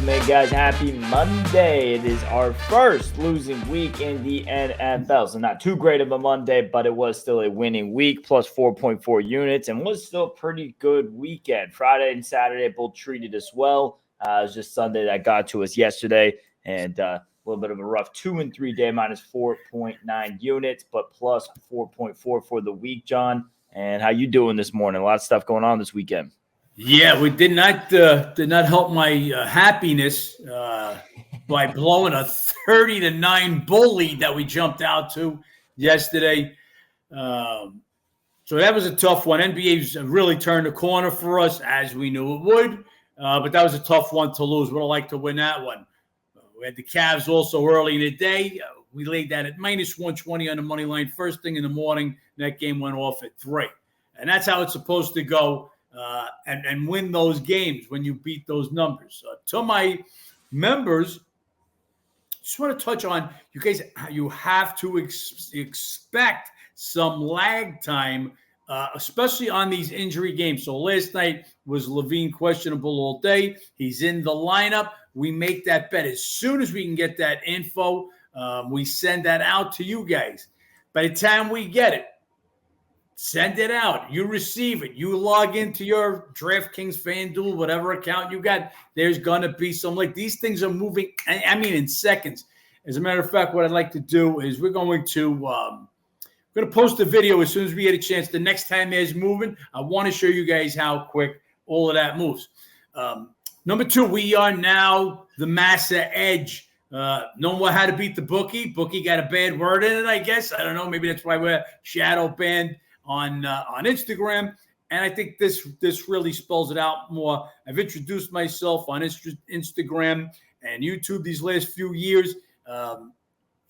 Welcome in, guys. Happy Monday. It is our first losing week in the NFL. So not too great of a Monday, but it was still a winning week, plus 4.4 units, and was still a pretty good weekend. Friday and Saturday both treated us well. It was just Sunday that got to us yesterday, and a little bit of a rough 2 and 3 day, minus 4.9 units, but plus 4.4 for the week, John. And how you doing this morning? A lot of stuff going on this weekend. Yeah, we did not help my happiness by blowing a 30-9 bull lead that we jumped out to yesterday. So that was a tough one. NBA's really turned the corner for us, as we knew it would. But that was a tough one to lose. Would have liked to win that one. We had the Cavs also early in the day. We laid that at minus 120 on the money line first thing in the morning. That game went off at 3. And that's how it's supposed to go. And win those games when you beat those numbers. To my members, just want to touch on, you guys, you have to expect some lag time, especially on these injury games. So last night was Levine questionable all day. He's in the lineup. We make that bet. As soon as we can get that info, we send that out to you guys. By the time we get it, send it out. You receive it. You log into your DraftKings, FanDuel, whatever account you got. There's going to be some, like, these things are moving, I mean, in seconds. As a matter of fact, what I'd like to do is we're going to post a video as soon as we get a chance. The next time there's movement, I want to show you guys how quick all of that moves. Number 2, we are now the Massa Edge. Know how to beat the bookie. Bookie got a bad word in it, I guess. I don't know. Maybe that's why we're shadow banned on Instagram, and I think this really spells it out more. I've introduced myself on Instagram and YouTube these last few years.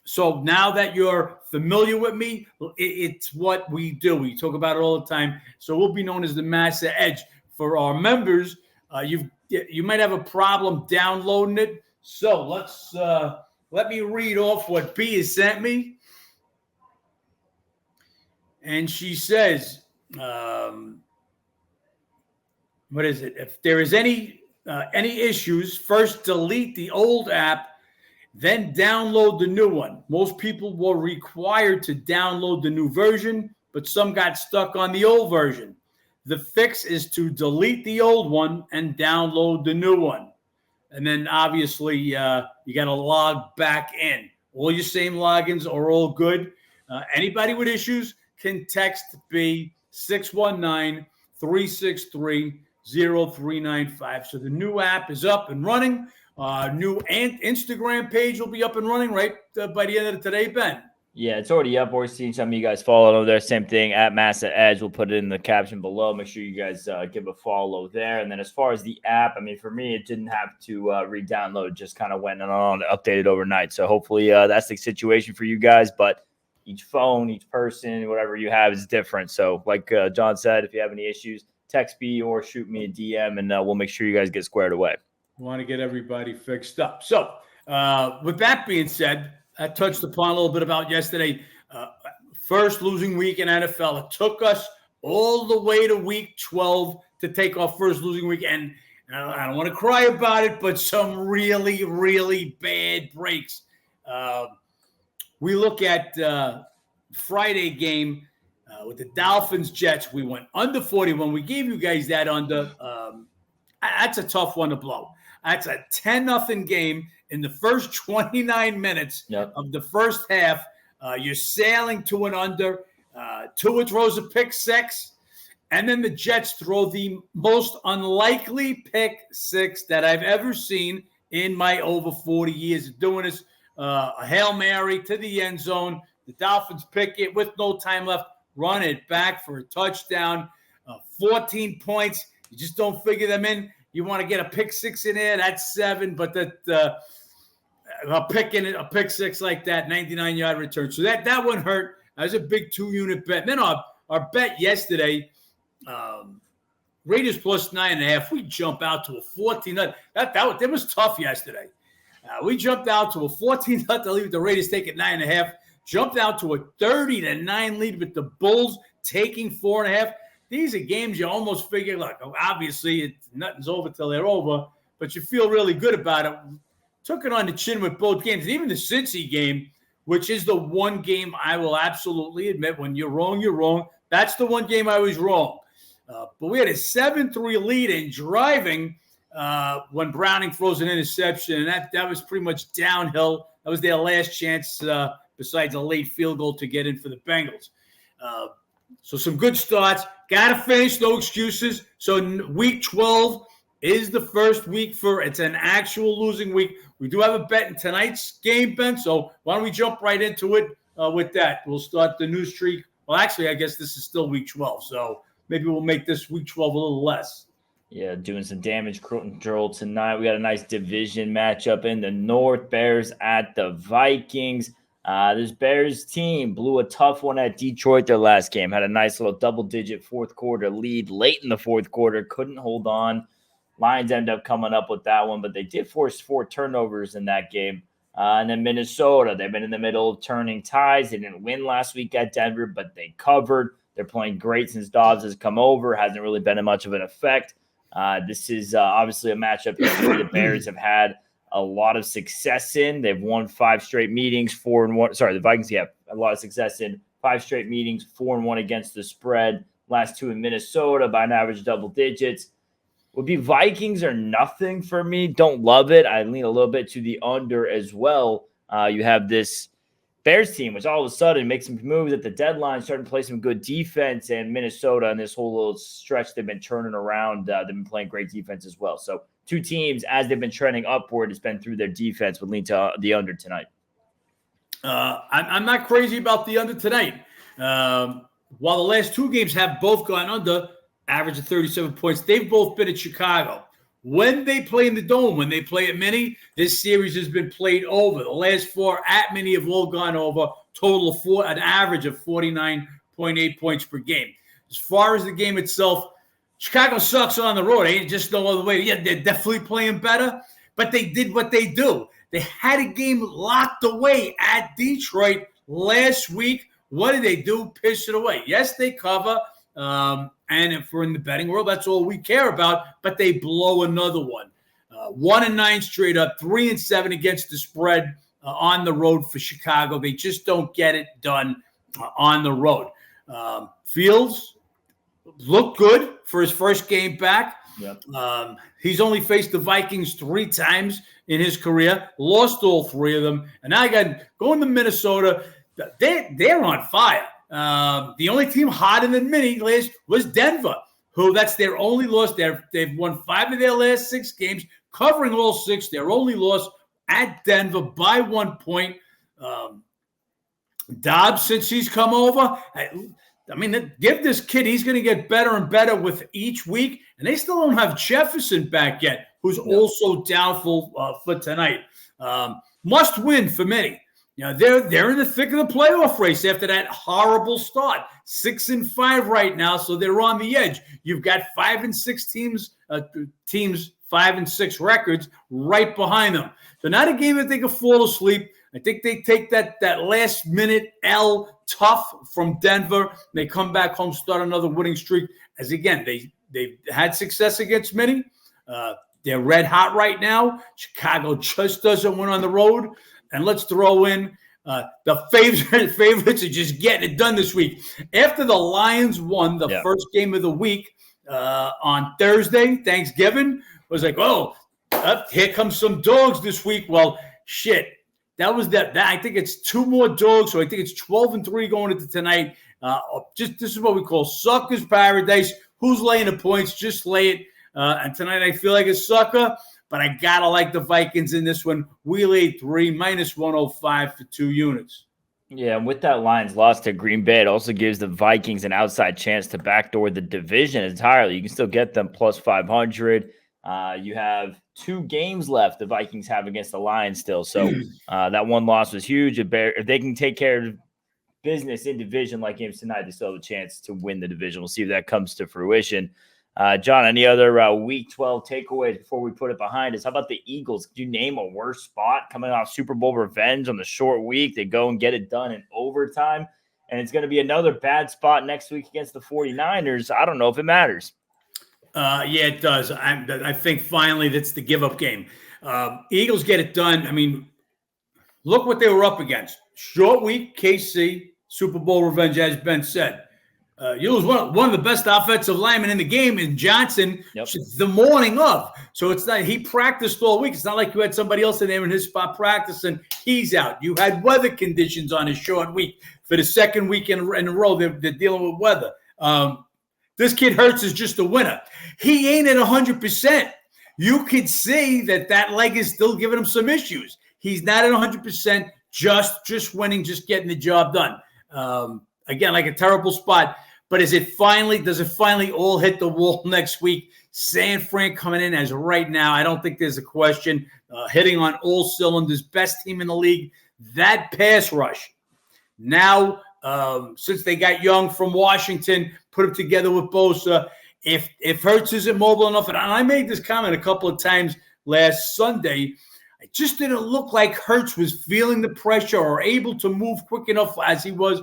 So now that you're familiar with me, it's what we do. We talk about it all the time. So we'll be known as the Massa Edge. For our members, you might have a problem downloading it. So let me read off what B has sent me. And she says, what is it? If there is any issues, first delete the old app, then download the new one. Most people were required to download the new version, but some got stuck on the old version. The fix is to delete the old one and download the new one. And then obviously you got to log back in. All your same logins are all good. Anybody with issues can text B 619-363-0395. So the new app is up and running. New Instagram page will be up and running right by the end of today, Ben. Yeah, it's already up. We're seeing some of you guys follow over there. Same thing at Massa Edge. We'll put it in the caption below. Make sure you guys give a follow there. And then as far as the app, I mean, for me, it didn't have to re-download. Just kind of went on, updated overnight. So hopefully that's the situation for you guys. But each phone, each person, whatever you have is different. So like John said, if you have any issues, text me or shoot me a DM, and we'll make sure you guys get squared away. We want to get everybody fixed up. So with that being said, I touched upon a little bit about yesterday. First losing week in NFL. It took us all the way to week 12 to take our first losing week. And I don't want to cry about it, but some really, really bad breaks. We look at Friday game with the Dolphins-Jets. We went under 41. We gave you guys that under. That's a tough one to blow. That's a 10-0 game in the first 29 minutes of the first half. You're sailing to an under. Tua throws a pick 6. And then the Jets throw the most unlikely pick 6 that I've ever seen in my over 40 years of doing this. A Hail Mary to the end zone. The Dolphins pick it with no time left, run it back for a touchdown. 14 points. You just don't figure them in. You want to get a pick 6 in there, that's 7. But a pick 6 like that, 99-yard return. So that one hurt. That was a big 2-unit bet. And then our bet yesterday, Raiders plus 9.5. We jump out to a 14. That was tough yesterday. We jumped out to a 14 lead with the Raiders taking 9.5. Jumped out to a 30-9 lead with the Bulls taking 4.5. These are games you almost figure, like, obviously nothing's over till they're over. but you feel really good about it. Took it on the chin with both games. And even the Cincy game, which is the one game I will absolutely admit, when you're wrong, you're wrong. That's the one game I was wrong. But we had a 7-3 lead in driving when Browning throws an interception, and that was pretty much downhill. That was their last chance, besides a late field goal, to get in for the Bengals. So some good starts. Got to finish, no excuses. So week 12 is the first week it's an actual losing week. We do have a bet in tonight's game, Ben, so why don't we jump right into it with that. We'll start the new streak. Well, actually, I guess this is still week 12, so maybe we'll make this week 12 a little less. Yeah, doing some damage control tonight. We got a nice division matchup in the North. Bears at the Vikings. This Bears team blew a tough one at Detroit their last game. Had a nice little double-digit fourth quarter lead late in the fourth quarter. Couldn't hold on. Lions end up coming up with that one, but they did force 4 turnovers in that game. And then Minnesota, they've been in the middle of turning ties. They didn't win last week at Denver, but they covered. They're playing great since Dobbs has come over. Hasn't really been much of an effect. This is obviously a matchup the Bears have had a lot of success in. They've won 5 straight meetings, 4-1. Sorry, the Vikings have a lot of success in 5 straight meetings, 4-1 against the spread. Last 2 in Minnesota by an average double digits. Would be Vikings or nothing for me. Don't love it. I lean a little bit to the under as well. You have this Bears team, which all of a sudden makes some moves at the deadline, starting to play some good defense, and Minnesota and this whole little stretch they've been turning around. They've been playing great defense as well. So 2 teams, as they've been trending upward, it's been through their defense. Would lean to the under tonight. I'm not crazy about the under tonight. While the last 2 games have both gone under, average of 37 points, they've both been at Chicago. When they play in the Dome, when they play at Mini, this series has been played over. The last 4 at Mini have all gone over, total of an average of 49.8 points per game. As far as the game itself, Chicago sucks on the road. Ain't just no other way. Yeah, they're definitely playing better, but they did what they do. They had a game locked away at Detroit last week. What did they do? Piss it away. Yes, they cover. And if we're in the betting world, that's all we care about. But they blow another one. 1-9 straight up, 3-7 against the spread on the road for Chicago. They just don't get it done on the road. Fields looked good for his first game back. Yep. He's only faced the Vikings 3 times in his career, lost all 3 of them. And now I got going to Minnesota. They're on fire. The only team hotter than Mini last was Denver, who that's their only loss. They've won 5 of their last 6 games, covering all 6. Their only loss at Denver by 1 point. Dobbs, since he's come over, I mean, give this kid, he's going to get better and better with each week. And they still don't have Jefferson back yet, who's also doubtful for tonight. Must win for Mini. You know, they're in the thick of the playoff race after that horrible start. 6-5 right now, so they're on the edge. You've got 5-6 teams 5-6 records right behind them. So not a game that they can fall asleep. I think they take that last minute L tough from Denver. They come back home, start another winning streak. As again, they've had success against Mini. They're red hot right now. Chicago just doesn't win on the road. And let's throw in the favorites are just getting it done this week. After the Lions won the first game of the week on Thursday, Thanksgiving, was like, here comes some dogs this week. Well, shit. That was that. I think it's 2 more dogs, so I think it's 12-3 going into tonight. This is what we call sucker's paradise. Who's laying the points? Just lay it. And tonight I feel like a sucker. But I got to like the Vikings in this one. We laid 3, -105 for 2 units. Yeah, and with that Lions loss to Green Bay, it also gives the Vikings an outside chance to backdoor the division entirely. You can still get them plus 500. You have 2 games left the Vikings have against the Lions still. So that one loss was huge. If they can take care of business in division like games tonight, they still have a chance to win the division. We'll see if that comes to fruition. John, any other Week 12 takeaways before we put it behind us? How about the Eagles? Could you name a worse spot coming off Super Bowl revenge on the short week? They go and get it done in overtime, and it's going to be another bad spot next week against the 49ers. I don't know if it matters. Yeah, it does. I think finally that's the give-up game. Eagles get it done. I mean, look what they were up against. Short week, KC, Super Bowl revenge, as Ben said. You lose one of the best offensive linemen in the game in Johnson the morning of. So it's not he practiced all week. It's not like you had somebody else in there in his spot practicing. He's out. You had weather conditions on his short week. For the second week in a row, they're dealing with weather. This kid Hurts is just a winner. He ain't at 100%. You could see that leg is still giving him some issues. He's not at 100%, just winning, just getting the job done. Again, like a terrible spot. But does it finally all hit the wall next week? San Fran coming in as right now, I don't think there's a question. Hitting on all cylinders, best team in the league. That pass rush. Now, since they got Young from Washington, put him together with Bosa, if Hurts isn't mobile enough, and I made this comment a couple of times last Sunday, it just didn't look like Hurts was feeling the pressure or able to move quick enough as he was.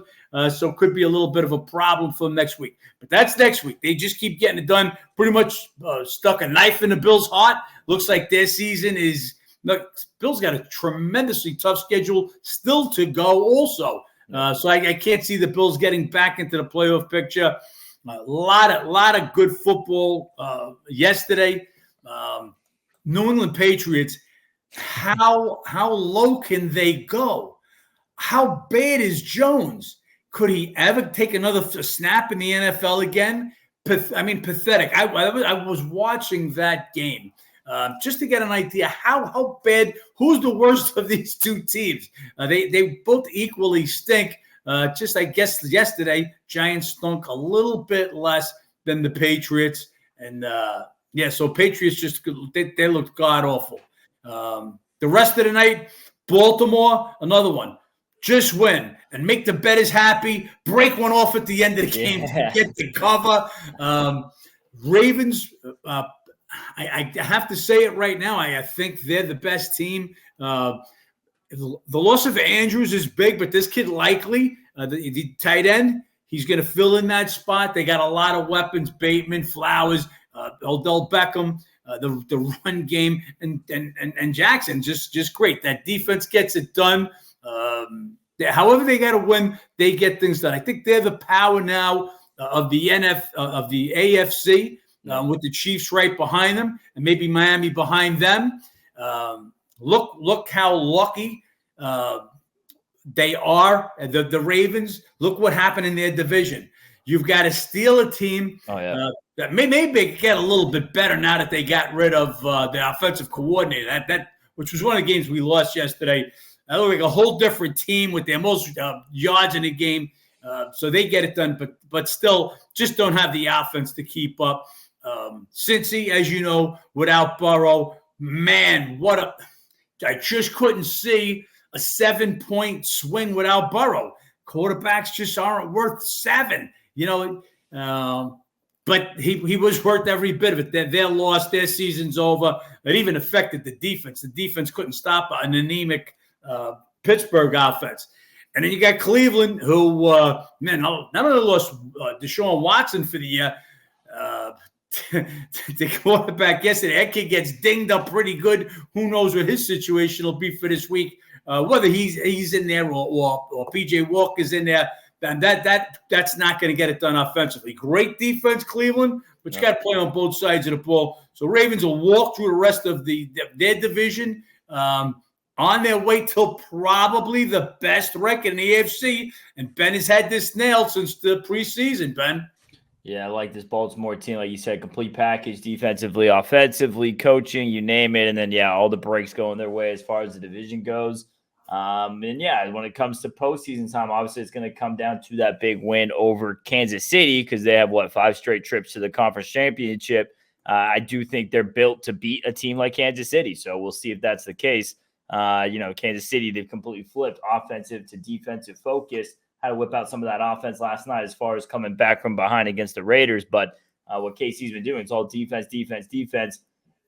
So it could be a little bit of a problem for them next week. But that's next week. They just keep getting it done. Pretty much stuck a knife in the Bills' heart. Looks like their season is – Bills got a tremendously tough schedule still to go also. So I can't see the Bills getting back into the playoff picture. A lot of good football yesterday. New England Patriots, how low can they go? How bad is Jones? Could he ever take another snap in the NFL again? Pathetic. I was watching that game just to get an idea how bad. Who's the worst of these two teams? They both equally stink. Just I guess yesterday, Giants stunk a little bit less than the Patriots, and so Patriots just they looked god awful. The rest of the night, Baltimore, another one. Just win and make the bettors happy. Break one off at the end of the game to get the cover. Ravens, I have to say it right now. I think they're the best team. The loss of Andrews is big, but this kid likely, the tight end, he's going to fill in that spot. They got a lot of weapons, Bateman, Flowers, Odell Beckham, the run game, and Jackson, just great. That defense gets it done. However they got to win, they get things done. I think they're the power now of the AFC with the Chiefs right behind them and maybe Miami behind them. Look how lucky they are. The Ravens. Look what happened in their division. You've got to steal a team that maybe get a little bit better now that they got rid of the offensive coordinator. That which was one of the games we lost yesterday. That looked like a whole different team with their most yards in the game. So they get it done, but still just don't have the offense to keep up. Cincy, as you know, without Burrow, man, I just couldn't see a 7-point swing without Burrow. Quarterbacks just aren't worth 7, but he was worth every bit of it. Their loss, their season's over. It even affected the defense. The defense couldn't stop an anemic Pittsburgh offense. And then you got Cleveland, who, not only lost Deshaun Watson for the year, the quarterback yesterday, that kid gets dinged up pretty good. Who knows what his situation will be for this week, whether he's in there or P.J. Walker's in there. And that's not going to get it done offensively. Great defense, Cleveland, but you got to play on both sides of the ball. So Ravens will walk through the rest of their division on their way till probably the best record in the AFC. And Ben has had this nailed since the preseason, Ben. Yeah, I like this Baltimore team, like you said, complete package, defensively, offensively, coaching, you name it. And then, all the breaks going their way as far as the division goes. When it comes to postseason time, obviously it's going to come down to that big win over Kansas City because they have, 5 straight trips to the conference championship. I do think they're built to beat a team like Kansas City. So we'll see if that's the case. Kansas City, they've completely flipped offensive to defensive focus. Had to whip out some of that offense last night as far as coming back from behind against the Raiders. But what KC's been doing, it's all defense.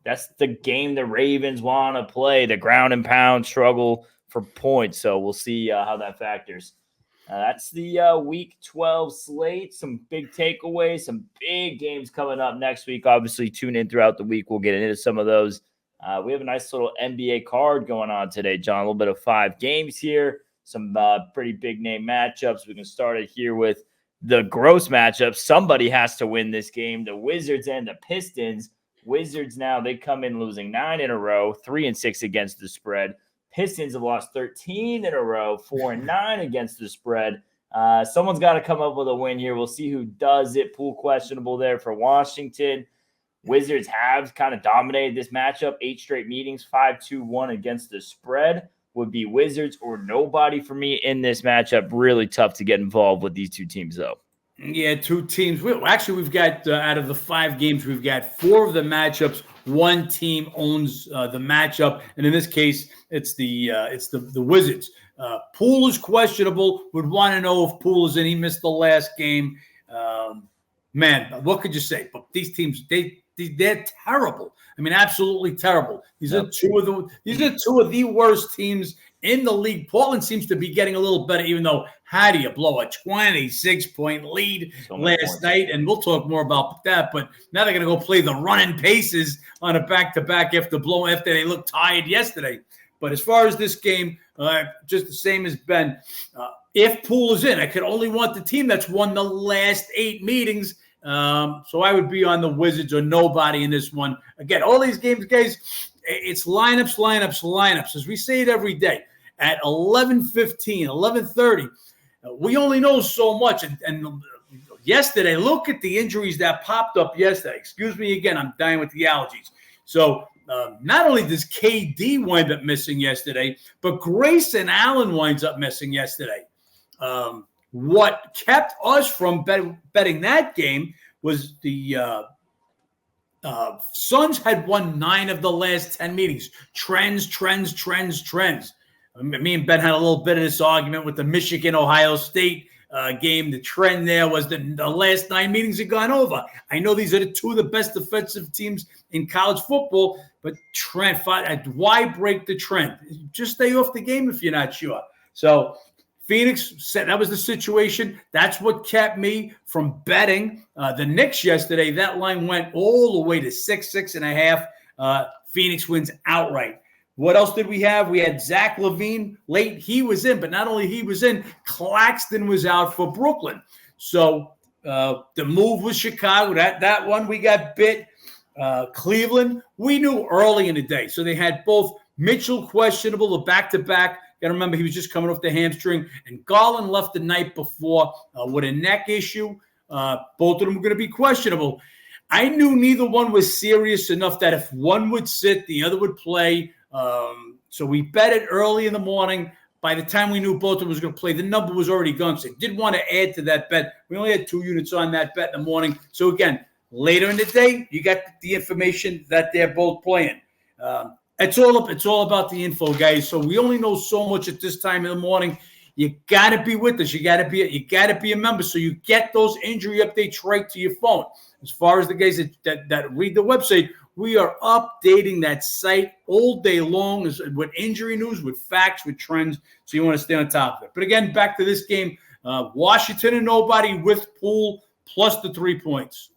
That's the game the Ravens want to play, the ground and pound struggle for points. So we'll see how that factors. That's the Week 12 slate. Some big takeaways, some big games coming up next week. Obviously, tune in throughout the week. We'll get into some of those. We have a nice little NBA card going on today, John. A little bit of 5 games here. Some pretty big name matchups. We can start it here with the gross matchup. Somebody has to win this game. The Wizards and the Pistons. Wizards now, they come in losing 9 in a row, 3-6 against the spread. Pistons have lost 13 in a row, 4-9 against the spread. Someone's got to come up with a win here. We'll see who does it. Poole questionable there for Washington. Wizards have kind of dominated this matchup. 8 straight meetings, 5-2-1 against the spread. Would be Wizards or nobody for me in this matchup. Really tough to get involved with these 2 teams, though. Yeah, 2 teams. We've got out of the 5 games, we've got 4 of the matchups. 1 team owns the matchup, and in this case, it's the Wizards. Poole is questionable. Would want to know if Poole is in. He missed the last game. Man, what could you say? But these teams, they're terrible. I mean, absolutely terrible. These are two of the worst teams in the league. Portland seems to be getting a little better, even though how do you blow a 26-point lead last night? And we'll talk more about that. But now they're going to go play the running paces on a back-to-back after they looked tired yesterday. But as far as this game, just the same as Ben, if Poole is in, I could only want the team that's won the last 8 meetings. So I would be on the Wizards or nobody in this one. Again, all these games, guys, it's lineups. As we say it every day, at 11:15, 11:30, we only know so much. And yesterday, look at the injuries that popped up yesterday. Excuse me again, I'm dying with the allergies. So not only does KD wind up missing yesterday, but Grayson Allen winds up missing yesterday. What kept us from betting that game was the Suns had won 9 of the last 10 meetings. Trends. Me and Ben had a little bit of this argument with the Michigan-Ohio State game. The trend there was the last 9 meetings had gone over. I know these are the 2 of the best defensive teams in college football, but trend. Why break the trend? Just stay off the game if you're not sure. So Phoenix said that was the situation. That's what kept me from betting. The Knicks yesterday, that line went all the way to 6.5. Phoenix wins outright. What else did we have? We had Zach LaVine late. He was in, but not only he was in, Claxton was out for Brooklyn. So the move was Chicago. That one we got bit. Cleveland, we knew early in the day. So they had both Mitchell questionable, the back-to-back. Got to remember, he was just coming off the hamstring. And Garland left the night before with a neck issue. Both of them were going to be questionable. I knew neither one was serious enough that if one would sit, the other would play. So we bet it early in the morning. By the time we knew both of them was going to play, the number was already gone. So I did want to add to that bet. We only had 2 units on that bet in the morning. So again, later in the day, you got the information that they're both playing. It's all about the info, guys. So we only know so much at this time in the morning. You got to be with us. You got to be a member, so you get those injury updates right to your phone. As far as the guys that read the website, we are updating that site all day long with injury news, with facts, with trends. So you want to stay on top of it. But again, back to this game, Washington and nobody with Poole plus the 3 points.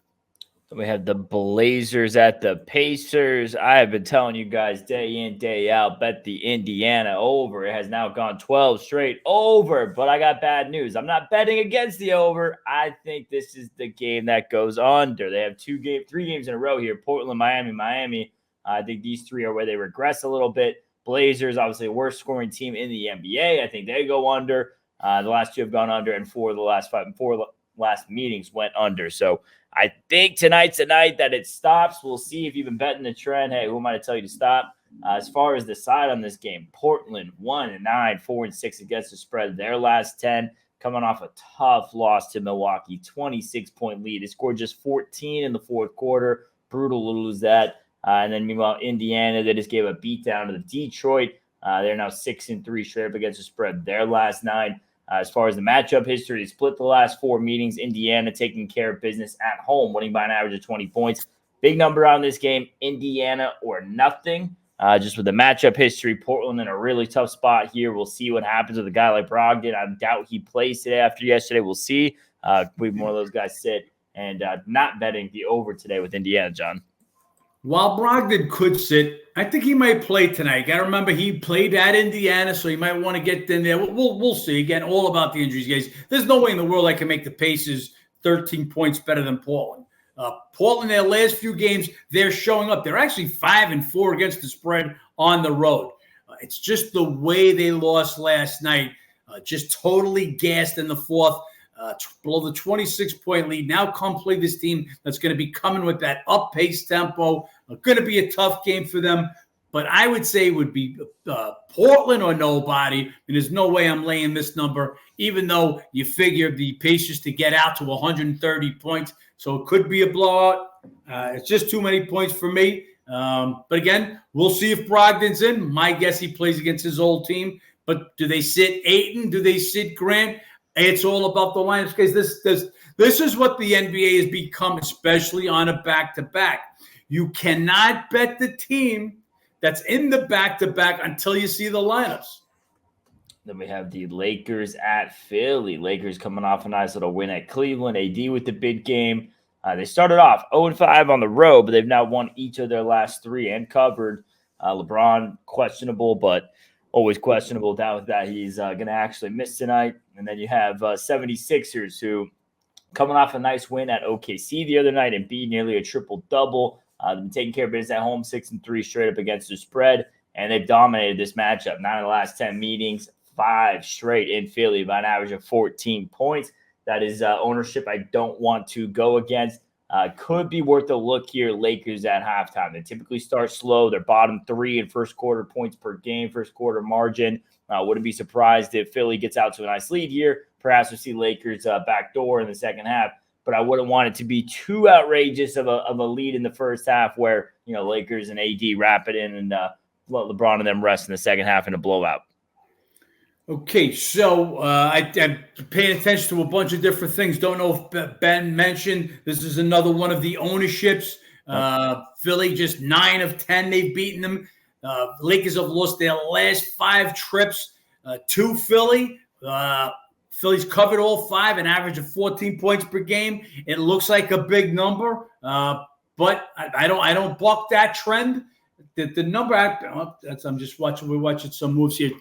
We have the Blazers at the Pacers. I have been telling you guys day in, day out, bet the Indiana over. It has now gone 12 straight over, but I got bad news. I'm not betting against the over. I think this is the game that goes under. They have 3 games in a row here. Portland, Miami. I think these 3 are where they regress a little bit. Blazers, obviously a worst scoring team in the NBA. I think they go under. The last 2 have gone under, and 4 of the last 5 and 4 last meetings went under. So I think tonight's the night that it stops. We'll see if you've been betting the trend. Hey, who am I to tell you to stop? As far as the side on this game, Portland 1-9, 4-6 against the spread. Their last 10, coming off a tough loss to Milwaukee, 26-point lead. They scored just 14 in the 4th quarter. Brutal to lose that. And then meanwhile, Indiana, they just gave a beatdown to the Detroit. They're now 6-3 straight up against the spread. Their last 9. As far as the matchup history, they split the last 4 meetings. Indiana taking care of business at home, winning by an average of 20 points. Big number on this game, Indiana or nothing. just with the matchup history. Portland in a really tough spot here. We'll see what happens with a guy like Brogdon. I doubt he plays today after yesterday. We'll see. We more of those guys sit, and not betting the over today with Indiana, John. While Brogdon could sit, I think he might play tonight. Got to remember he played at Indiana, so he might want to get in there. We'll see. Again, all about the injuries, guys. There's no way in the world I can make the Pacers 13 points better than Portland. Portland, their last few games, they're showing up. They're actually 5-4 against the spread on the road. It's just the way they lost last night. Just totally gassed in the fourth. Below the 26-point lead. Now come play this team that's going to be coming with that up-pace tempo. Going to be a tough game for them. But I would say it would be Portland or nobody. And there's no way I'm laying this number, even though you figure the Pacers to get out to 130 points. So it could be a blowout. It's just too many points for me. But again, we'll see if Brogdon's in. My guess he plays against his old team. But do they sit Ayton? Do they sit Grant? It's all about the lineups, guys. This is what the NBA has become, especially on a back-to-back. You cannot bet the team that's in the back-to-back until you see the lineups. Then we have the Lakers at Philly. Lakers coming off a nice little win at Cleveland. AD with the big game. They started off 0-5 on the road, but they've now won each of their last three and covered. LeBron, questionable, but always questionable. Doubt that he's going to actually miss tonight. And then you have 76ers who coming off a nice win at OKC the other night and beat nearly a triple-double. They've been taking care of business at home, 6-3 straight up against the spread. And they've dominated this matchup. 9 of the last 10 meetings, 5 straight in Philly by an average of 14 points. That is ownership I don't want to go against. Could be worth a look here. Lakers at halftime. They typically start slow. They're bottom 3 in first quarter points per game, first quarter margin. Wouldn't be surprised if Philly gets out to a nice lead here. Perhaps we'll see Lakers backdoor in the second half. But I wouldn't want it to be too outrageous of a lead in the first half where, Lakers and AD wrap it in and let LeBron and them rest in the second half in a blowout. Okay, so I'm paying attention to a bunch of different things. Don't know if Ben mentioned this is another one of the ownerships. Philly just 9 of 10 they've beaten them. Lakers have lost their last 5 trips to Philly. Philly's covered all 5, an average of 14 points per game. It looks like a big number, but I don't buck that trend. The number I'm just watching. We're watching some moves here.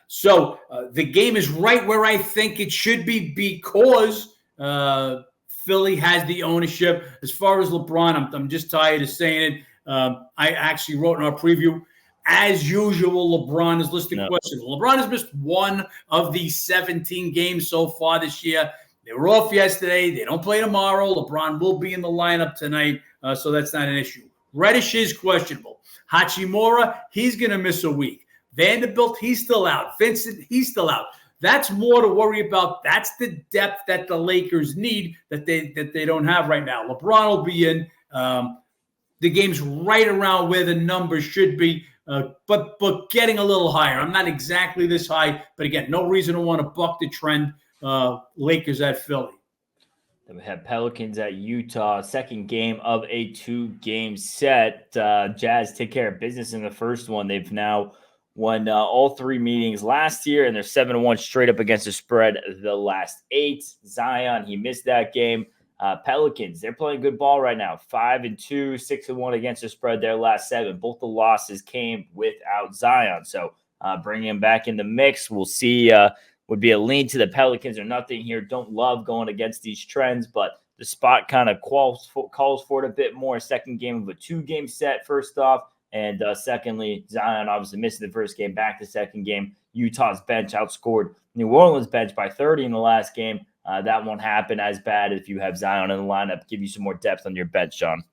So the game is right where I think it should be because Philly has the ownership. As far as LeBron, I'm just tired of saying it. I actually wrote in our preview, as usual, LeBron is listed questionable. LeBron has missed 1 of the 17 games so far this year. They were off yesterday. They don't play tomorrow. LeBron will be in the lineup tonight, so that's not an issue. Reddish is questionable. Hachimura, he's going to miss a week. Vanderbilt, he's still out. Vincent, he's still out. That's more to worry about. That's the depth that the Lakers need that they don't have right now. LeBron will be in. The game's right around where the numbers should be, but getting a little higher. I'm not exactly this high, but again, no reason to want to buck the trend. Lakers at Philly. Then we have Pelicans at Utah, second game of a 2-game set. Jazz take care of business in the first one. They've now won all 3 meetings last year, and they're 7-1 straight up against the spread the last 8. Zion, he missed that game. Pelicans, they're playing good ball right now. 5-2, 6-1 against the spread their last 7. Both the losses came without Zion. So bringing him back in the mix, we'll see. Would be a lean to the Pelicans or nothing here. Don't love going against these trends, but the spot kind of calls for it a bit more. Second game of a 2-game set, first off. And secondly, Zion obviously missing the first game, back the second game. Utah's bench outscored New Orleans' bench by 30 in the last game. That won't happen as bad if you have Zion in the lineup. Give you some more depth on your bench, John.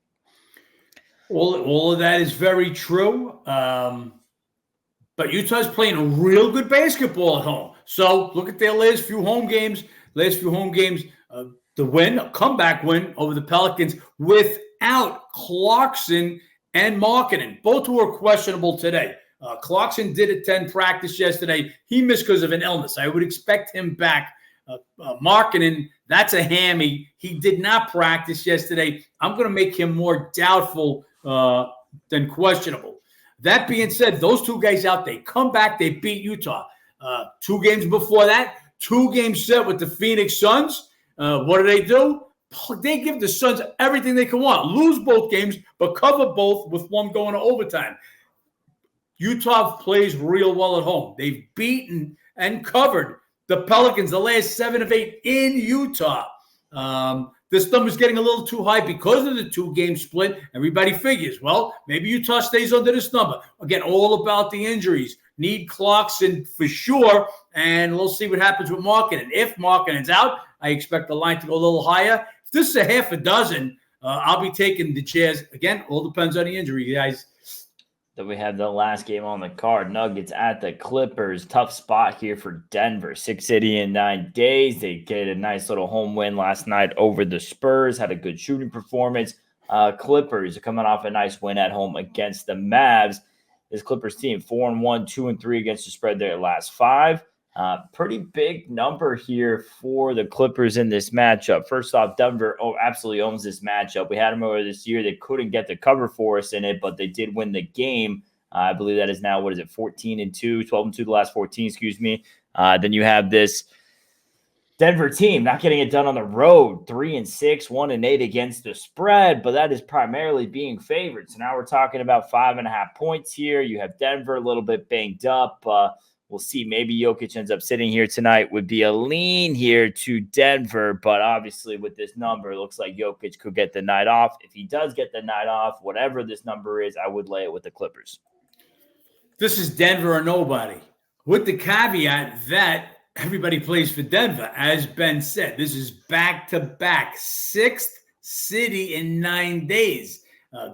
All of that is very true. But Utah's playing real good basketball at home. So look at their last few home games. The win, a comeback win over the Pelicans without Clarkson and Markkanen, both who are questionable today. Clarkson did attend practice yesterday. He missed because of an illness. I would expect him back. Markkanen, that's a hammy. He did not practice yesterday. I'm going to make him more doubtful than questionable. That being said, those two guys out, they come back, they beat Utah. 2 games before that, 2-game set with the Phoenix Suns. What do? They give the Suns everything they can want. Lose both games, but cover both with one going to overtime. Utah plays real well at home. They've beaten and covered the Pelicans the last 7 of 8 in Utah. This number's getting a little too high because of the 2-game split. Everybody figures, well, maybe Utah stays under this number. Again, all about the injuries. Need Clarkson for sure, and we'll see what happens with Markkanen. If Markkanen's out, I expect the line to go a little higher. If this is a half a dozen, I'll be taking the Jazz. Again, all depends on the injury, guys. Then we have the last game on the card. Nuggets at the Clippers. Tough spot here for Denver. 6 city in 9 days. They get a nice little home win last night over the Spurs. Had a good shooting performance. Clippers are coming off a nice win at home against the Mavs. This Clippers team, 4-1, 2-3 against the spread their last 5. Pretty big number here for the Clippers in this matchup. First off, Denver absolutely owns this matchup. We had them over this year. They couldn't get the cover for us in it, but they did win the game. I believe that is now, 14-2, 12-2 the last 14, excuse me. Then you have this Denver team not getting it done on the road, 3-6, 1-8 against the spread, but that is primarily being favored. So now we're talking about 5.5 points here. You have Denver a little bit banged up. We'll see. Maybe Jokic ends up sitting here tonight. Would be a lean here to Denver, but obviously with this number, it looks like Jokic could get the night off. If he does get the night off, whatever this number is, I would lay it with the Clippers. This is Denver or nobody, with the caveat that everybody plays for Denver. As Ben said, this is back-to-back, 6th city in 9 days.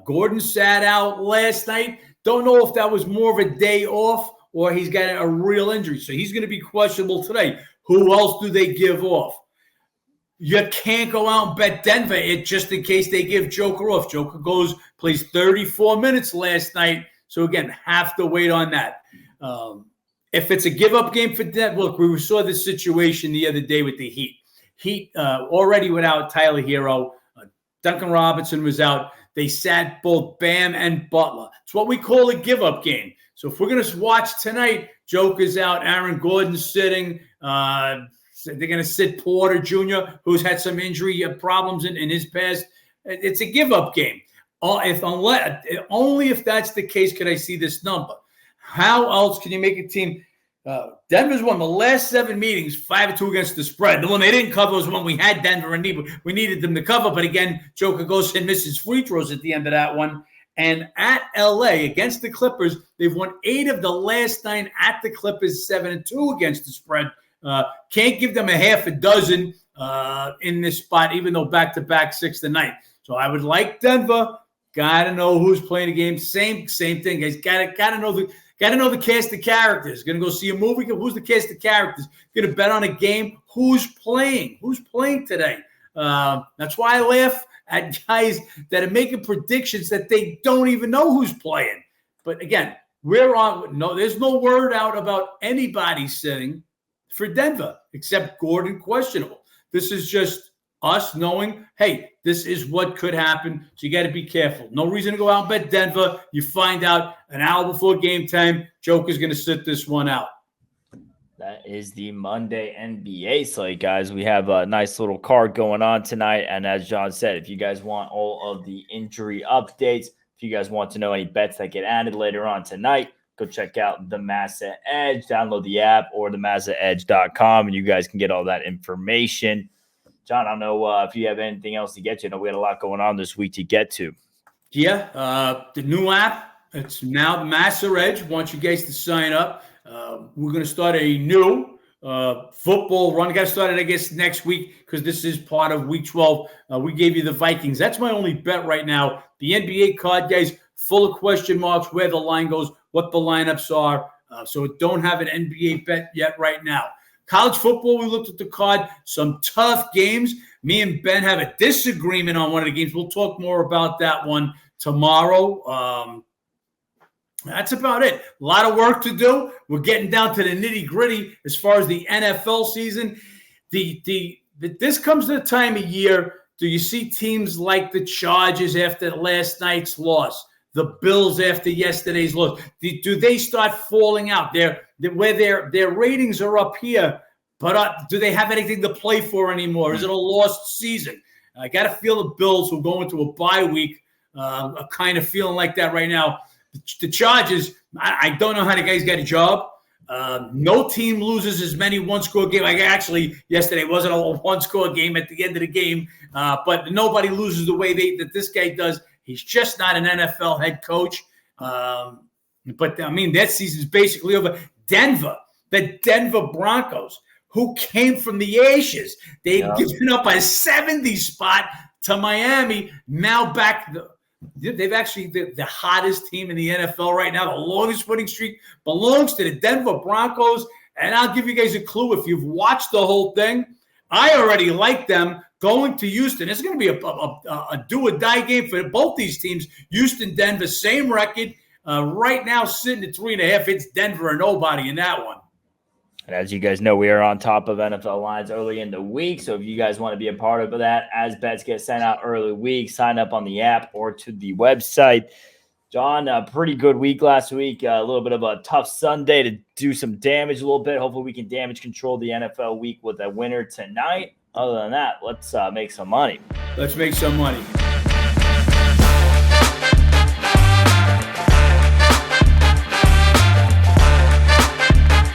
Gordon sat out last night. Don't know if that was more of a day off or he's got a real injury. So he's going to be questionable today. Who else do they give off? You can't go out and bet Denver just in case they give Joker off. Joker plays 34 minutes last night. So, again, have to wait on that. If it's a give-up game for Denver, look, we saw this situation the other day with the Heat. Heat already without Tyler Hero. Duncan Robinson was out. They sat both Bam and Butler. It's what we call a give-up game. So if we're going to watch tonight, Joker's out, Aaron Gordon's sitting. They're going to sit Porter Jr., who's had some injury problems in his past. It's a give-up game. Only if that's the case could I see this number. How else can you make a team? Denver's won the last 7 meetings, 5-2 against the spread. The one they didn't cover was when we had Denver and we needed them to cover. But again, Joker goes and misses free throws at the end of that one. And at LA against the Clippers, they've won 8 of the last 9 at the Clippers, 7-2 against the spread. Can't give them a half a dozen in this spot, even though back-to-back 6 tonight. So I would like Denver. Got to know who's playing the game. Same thing, guys. Got to know the cast of characters. Going to go see a movie. Who's the cast of characters? Going to bet on a game. Who's playing? Who's playing today? That's why I laugh at guys that are making predictions that they don't even know who's playing. But again, there's no word out about anybody sitting for Denver except Gordon questionable. This is just us knowing, hey, this is what could happen. So you got to be careful. No reason to go out and bet Denver. You find out an hour before game time, Joker's going to sit this one out. That is the Monday NBA slate, guys. We have a nice little card going on tonight. And as John said, if you guys want all of the injury updates, if you guys want to know any bets that get added later on tonight, go check out the Massa Edge. Download the app or the massaedge.com, and you guys can get all that information. John, I don't know if you have anything else to get to. I know we had a lot going on this week to get to. Yeah, the new app, it's now the Massa Edge. Want you guys to sign up. We're going to start a new football run. Got started, I guess, next week because this is part of Week 12. We gave you the Vikings. That's my only bet right now. The NBA card, guys, full of question marks, where the line goes, what the lineups are. So don't have an NBA bet yet right now. College football, we looked at the card. Some tough games. Me and Ben have a disagreement on one of the games. We'll talk more about that one tomorrow. That's about it. A lot of work to do. We're getting down to the nitty-gritty as far as the NFL season. This comes to the time of year. Do you see teams like the Chargers after last night's loss? the Bills after yesterday's loss? Do they start falling out? Where their ratings are up here, but do they have anything to play for anymore? Is it a lost season? I got to feel the Bills, who go into a bye week, are kind of feeling like that right now. The Chargers, I don't know how the guys got a job. No team loses as many one-score games. Like, actually, yesterday wasn't a one-score game at the end of the game, but nobody loses the way that this guy does. He's just not an NFL head coach. But, I mean, that season's basically over. The Denver Broncos, who came from the ashes. They've given up a 70 spot to Miami. Now back. They've actually the hottest team in the NFL right now. The longest winning streak belongs to the Denver Broncos. And I'll give you guys a clue. If you've watched the whole thing, I already like them going to Houston. It's going to be a do-or-die game for both these teams. Houston, Denver, same record. Right now, sitting at 3.5. It's Denver or nobody in that one. And as you guys know, we are on top of NFL lines early in the week. So if you guys want to be a part of that, as bets get sent out early week, sign up on the app or to the website. John, a pretty good week last week. A little bit of a tough Sunday to do some damage a little bit. Hopefully we can damage control the NFL week with a winner tonight. Other than that, let's make some money. Let's make some money.